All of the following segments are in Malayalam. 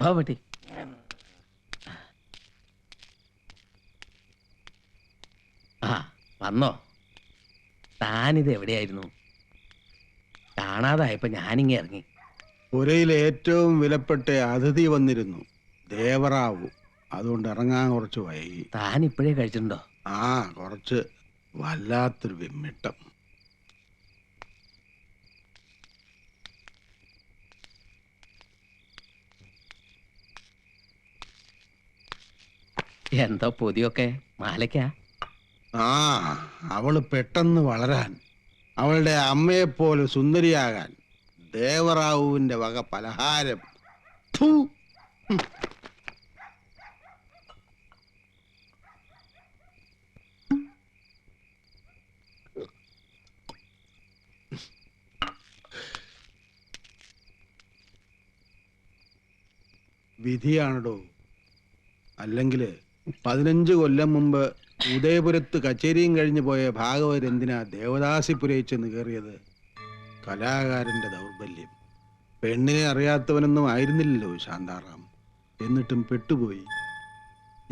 പാവട്ടി ആ വന്നോ? താനിത് എവിടെയായിരുന്നു? കാണാതായപ്പോ ഞാനിങ്ങ ഇറങ്ങി. പുരയിലെ ഏറ്റവും വിലപ്പെട്ട അതിഥി വന്നിരുന്നു, ദേവറാവു. അതുകൊണ്ട് ഇറങ്ങാൻ കുറച്ച് വൈകി. താൻ ഇപ്പോഴേ കഴിച്ചിട്ടുണ്ടോ? ആ, കുറച്ച്. വല്ലാത്തൊരു വിമ്മിട്ടം. എന്താ പൊതിയൊക്കെ? മാലയ്ക്കാ? ആ, അവള് പെട്ടെന്ന് വളരാൻ, അവളുടെ അമ്മയെപ്പോലെ സുന്ദരിയാകാൻ ദേവറാവുവിന്റെ വക പലഹാരം. വിധിയാണോ? അല്ലെങ്കിൽ 15 കൊല്ലം മുമ്പ് ഉദയപുരത്ത് കച്ചേരിയും കഴിഞ്ഞു പോയ ഭാഗവതർ എന്തിനാ ദേവദാസിപുരയിൽ ചെന്ന് കയറിയത്? കലാകാരന്റെ ദൗർബല്യം. പെണ്ണിനെ അറിയാത്തവനൊന്നും ആയിരുന്നില്ലല്ലോ ശാന്താറാം. എന്നിട്ടും പെട്ടുപോയി.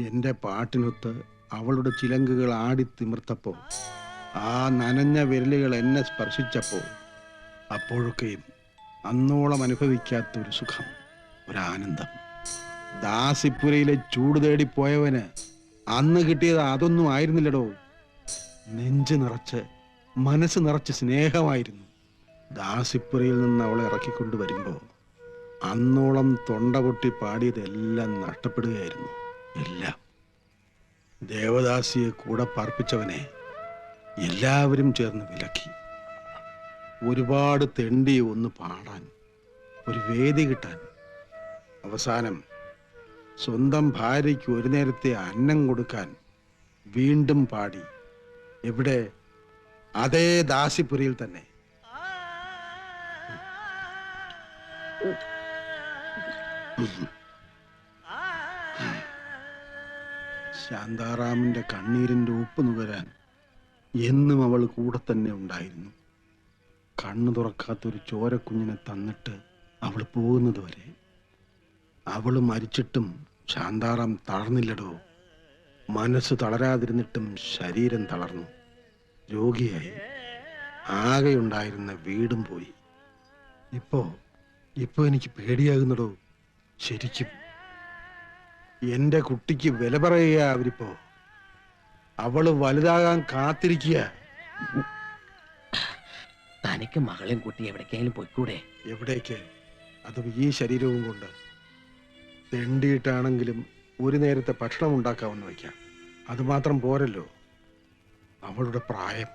എൻ്റെ പാട്ടിനൊത്ത് അവളുടെ ചിലങ്കുകൾ ആടിത്തിമിർത്തപ്പോ, ആ നനഞ്ഞ വിരലുകൾ എന്നെ സ്പർശിച്ചപ്പോ, അപ്പോഴൊക്കെയും അന്നോളം അനുഭവിക്കാത്തൊരു സുഖം, ഒരാനന്ദം. ദാസിപ്പുരയിലെ ചൂട് തേടിപ്പോയവന് അന്ന് കിട്ടിയത് അതൊന്നും ആയിരുന്നില്ലടോ. നെഞ്ച് നിറച്ച് മനസ്സ് നിറച്ച് സ്നേഹമായിരുന്നു. ദാസിപ്പുരയിൽ നിന്ന് അവളെ ഇറക്കിക്കൊണ്ട് വരുമ്പോ അന്നോളം തൊണ്ട പൊട്ടി പാടിയതെല്ലാം നഷ്ടപ്പെടുകയായിരുന്നു. എല്ലാം. ദേവദാസിയെ കൂടെ പാർപ്പിച്ചവനെ എല്ലാവരും ചേർന്ന് വിലക്കി. ഒരുപാട് തെണ്ടി ഒന്ന് പാടാൻ, ഒരു വേദി കിട്ടാൻ. അവസാനം സ്വന്തം ഭാര്യയ്ക്ക് ഒരു നേരത്തെ അന്നം കൊടുക്കാൻ വീണ്ടും പാടി. എവിടെ? അതേ ദാസിപുരയിൽ തന്നെ. ശാന്താറാമിന്റെ കണ്ണീരിന്റെ ഉപ്പ് നുകരാൻ എന്നും അവൾ കൂടെ തന്നെ ഉണ്ടായിരുന്നു. കണ്ണു തുറക്കാത്തൊരു ചോരക്കുഞ്ഞിനെ തന്നിട്ട് അവൾ പോകുന്നത് വരെ. അവള് മരിച്ചിട്ടും ശാന്താറാം തളർന്നില്ലടോ. മനസ്സ് തളരാതിരുന്നിട്ടും ശരീരം തളർന്നു. രോഗിയായി. ആകെയുണ്ടായിരുന്ന വീടും പോയി. ഇപ്പോ എനിക്ക് പേടിയാകുന്നടോ. ശരിക്കും എന്റെ കുട്ടിക്ക് വില പറയുക അവരിപ്പോ. അവള് വലുതാകാൻ കാത്തിരിക്കുക. തനിക്ക് മകളെയും കുട്ടി എവിടേക്കെങ്കിലും പോയിക്കൂടെ? എവിടേക്ക്? അതും ഈ ശരീരവും കൊണ്ട്. തെണ്ടിയിട്ടാണെങ്കിലും ഒരു നേരത്തെ ഭക്ഷണം ഉണ്ടാക്കാമെന്ന് വയ്ക്കാം. അതുമാത്രം പോരല്ലോ. അവളുടെ പ്രായം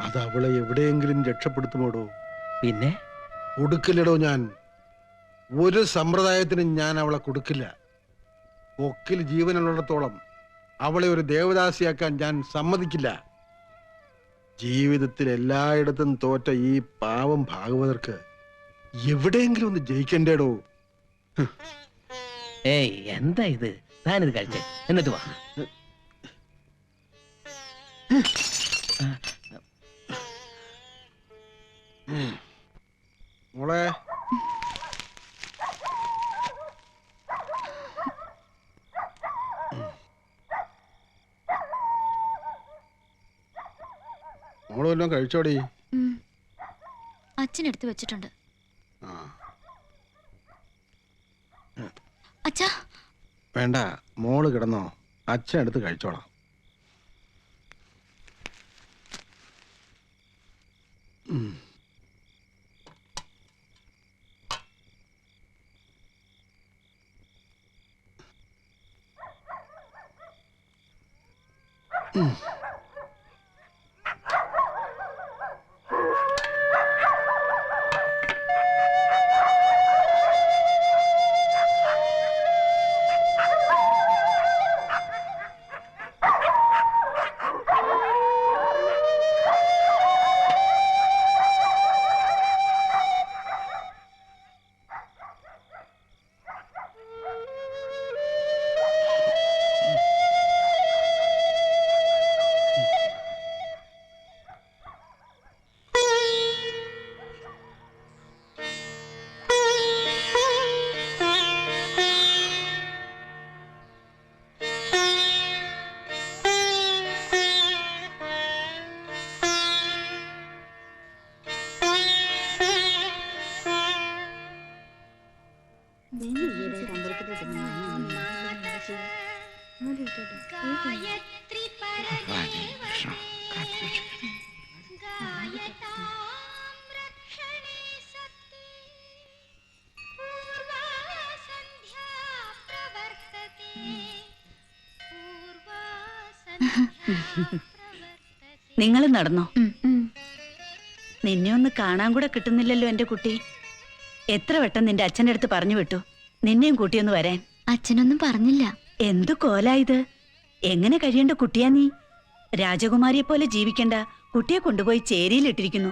അത് അവളെ എവിടെയെങ്കിലും രക്ഷപ്പെടുത്തുമോടോ? പിന്നെ കൊടുക്കില്ലടോ. ഞാൻ ഒരു സമ്പ്രദായത്തിനും ഞാൻ അവളെ കൊടുക്കില്ല. പൊക്കിൽ ജീവനുള്ളിടത്തോളം അവളെ ഒരു ദേവദാസിയാക്കാൻ ഞാൻ സമ്മതിക്കില്ല. ജീവിതത്തിൽ എല്ലായിടത്തും തോറ്റ ഈ പാവം ഭാഗവതർക്ക് എവിടെയെങ്കിലും ഒന്ന് ജയിക്കണ്ടേടോ. ഏയ്, എന്താ ഇത്? താനിത് കഴിച്ചേ, എന്നിട്ട് വാ. മോളെ, മോള് വല്ലതും കഴിച്ചോടി? അച്ഛനെടുത്ത് വെച്ചിട്ടുണ്ട്. ആ, അച്ഛാ. വേണ്ട, മോള് കിടന്നോ. അച്ഛൻ എടുത്ത് കഴിച്ചോളാം. നിങ്ങൾ നടന്നോ? നിന്നെ ഒന്ന് കാണാൻ കൂടെ കിട്ടുന്നില്ലല്ലോ എന്റെ കുട്ടി. എത്ര വട്ടം നിന്റെ അച്ഛൻ്റെ അടുത്ത് പറഞ്ഞു വിട്ടു നിന്നെയും കൂട്ടിയൊന്ന് വരാൻ. അച്ഛനൊന്നും പറഞ്ഞില്ല. എന്തു കോലായത്? എങ്ങനെ കഴിയേണ്ട കുട്ടിയാ നീ? രാജകുമാരിയെ പോലെ ജീവിക്കണ്ട കുട്ടിയെ കൊണ്ടുപോയി ചേരിയിലിട്ടിരിക്കുന്നു.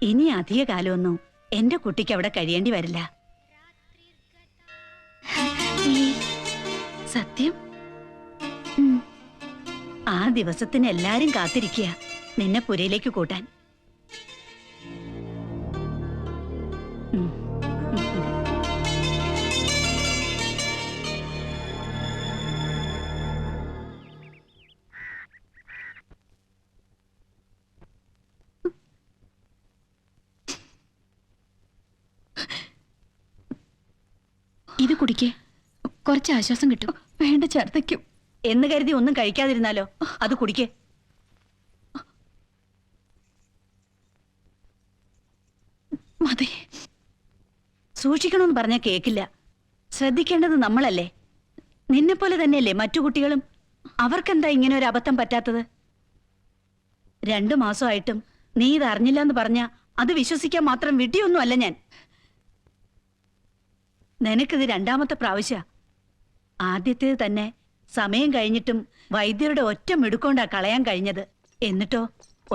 ഇനി അധിക കാലമൊന്നും എന്റെ കുട്ടിക്ക് അവിടെ കഴിയേണ്ടി വരില്ല. സത്യം? ആ ദിവസത്തിന് എല്ലാരും കാത്തിരിക്കുക നിന്നെ പുരയിലേക്ക് കൂട്ടാൻ. ഇത് കുടിക്കേ, കുറച്ച് ആശ്വാസം കിട്ടും. വേണ്ട, ഛർദ്ദിക്കും എന്ന് കരുതി ഒന്നും കഴിക്കാതിരുന്നാലോ? അത് കുടിക്കേ. മതി. സൂക്ഷിക്കണമെന്ന് പറഞ്ഞാൽ കേക്കില്ല. ശ്രദ്ധിക്കേണ്ടത് നമ്മളല്ലേ? നിന്നെ പോലെ തന്നെയല്ലേ മറ്റു കുട്ടികളും? അവർക്കെന്താ ഇങ്ങനെ ഒരു അബദ്ധം പറ്റാത്തത്? 2 മാസമായിട്ടും നീ ഇത് അറിഞ്ഞില്ല എന്ന് പറഞ്ഞാ അത് വിശ്വസിക്കാൻ മാത്രം വിട്ടിയൊന്നും അല്ല ഞാൻ. നിനക്കിത് 2ാമത്തെ പ്രാവശ്യ. ആദ്യത്തേത് തന്നെ സമയം കഴിഞ്ഞിട്ടും വൈദ്യരുടെ ഒറ്റ മിടുക്കൊണ്ടാ കളയാൻ കഴിഞ്ഞത്. എന്നിട്ടോ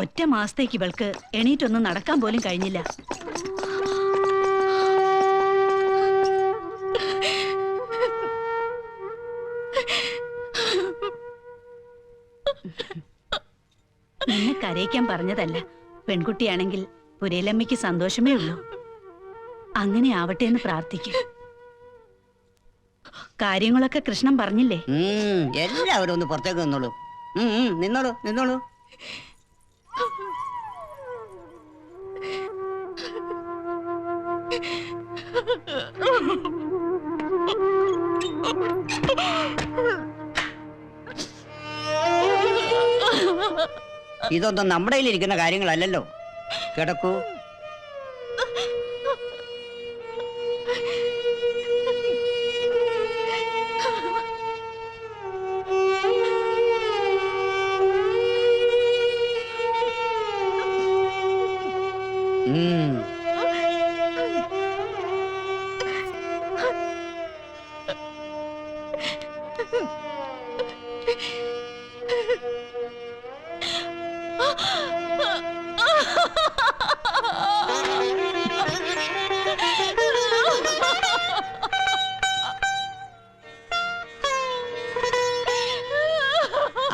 1 മാസത്തേക്ക് ഇവൾക്ക് എണീറ്റൊന്നും നടക്കാൻ പോലും കഴിഞ്ഞില്ല. നിന്നെ കരയിക്കാൻ പറഞ്ഞതല്ല. പെൺകുട്ടിയാണെങ്കിൽ പുരയിലമ്മയ്ക്ക് സന്തോഷമേ ഉള്ളൂ. അങ്ങനെ ആവട്ടെ എന്ന് പ്രാർത്ഥിക്കും. കാര്യങ്ങളൊക്കെ കൃഷ്ണൻ പറഞ്ഞില്ലേ? എല്ലാവരും ഒന്ന് പുറത്തേക്ക് നിന്നോളൂ. നിന്നോളൂ നിന്നോളൂ. ഇതൊന്നും നമ്മുടെ കയ്യിലിരിക്കുന്ന കാര്യങ്ങളല്ലല്ലോ. കിടക്കൂ.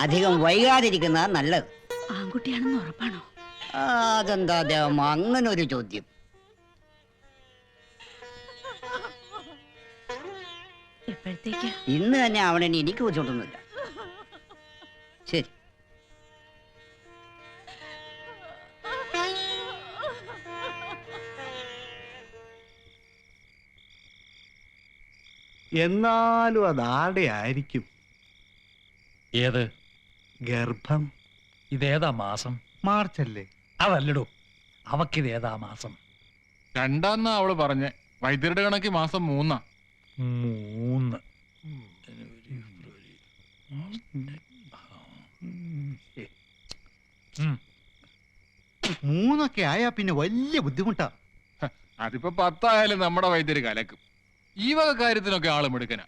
അധികം വൈകാതിരിക്കുന്ന നല്ലത്. ആൺകുട്ടിയാണെന്ന് ഉറപ്പാണോ? അതെന്താ ദേവം അങ്ങനെ ഒരു ചോദ്യം? എപ്പോഴത്തേക്കാ? ഇന്ന് തന്നെ ആവണേന് എനിക്ക് ബുദ്ധിമുട്ടൊന്നുമില്ല. ശരി. എന്നാലും അതാടെ ആയിരിക്കും. ഏത് ഗർഭം? ഇതേതാ മാസം? മാർച്ചല്ലേ? അതല്ലടോ, അവക്കിതേതാ മാസം? 2 അവള് പറഞ്ഞേ. വൈദ്യരുടെ കണക്ക് മാസം 3. 3. മൂന്നൊക്കെ ആയാ പിന്നെ വലിയ ബുദ്ധിമുട്ടാ. അതിപ്പോ 10 ആയാലും നമ്മുടെ വൈദ്യര് കലക്കും. ഈ വക കാര്യത്തിനൊക്കെ ആള് മിടുക്കനാ.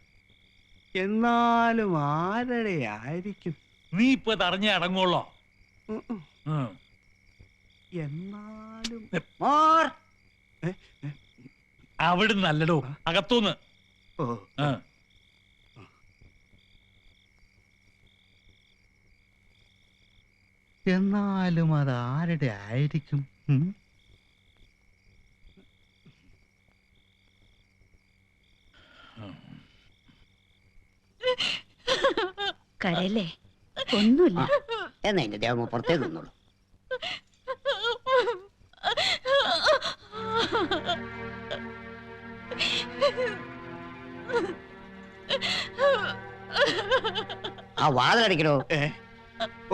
എന്നാലും ആരുടെ ആയിരിക്കും? നീ ഇപ്പൊ അറിഞ്ഞേ അടങ്ങുള്ളോ? എന്നാലും മോർ അവിടുന്ന് അല്ലടോ, അകത്തൂന്ന്. ഓ, ആ. എന്നാലും അതാരുടെ ആയിരിക്കും? കരയല്ലേ? ഒന്നുമില്ല. എന്നാ എന്റെ ദേവം പുറത്തേക്ക് നിന്നോളൂ. ആ വാതിലടയ്ക്കണോ?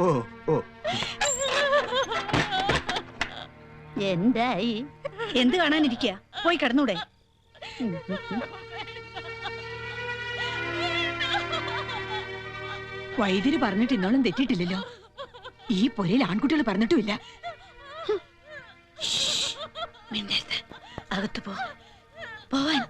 ഓ ഓ, എന്തായി? എന്ത് കാണാനിരിക്കുക? പോയി കിടന്നൂടെ? വൈദ്യര് പറഞ്ഞിട്ട് ഇന്നോളം തെറ്റിയിട്ടില്ലല്ലോ. ഈ പൊരയിൽ ആൺകുട്ടികൾ പറഞ്ഞിട്ടുമില്ല. അകത്ത് പോവാൻ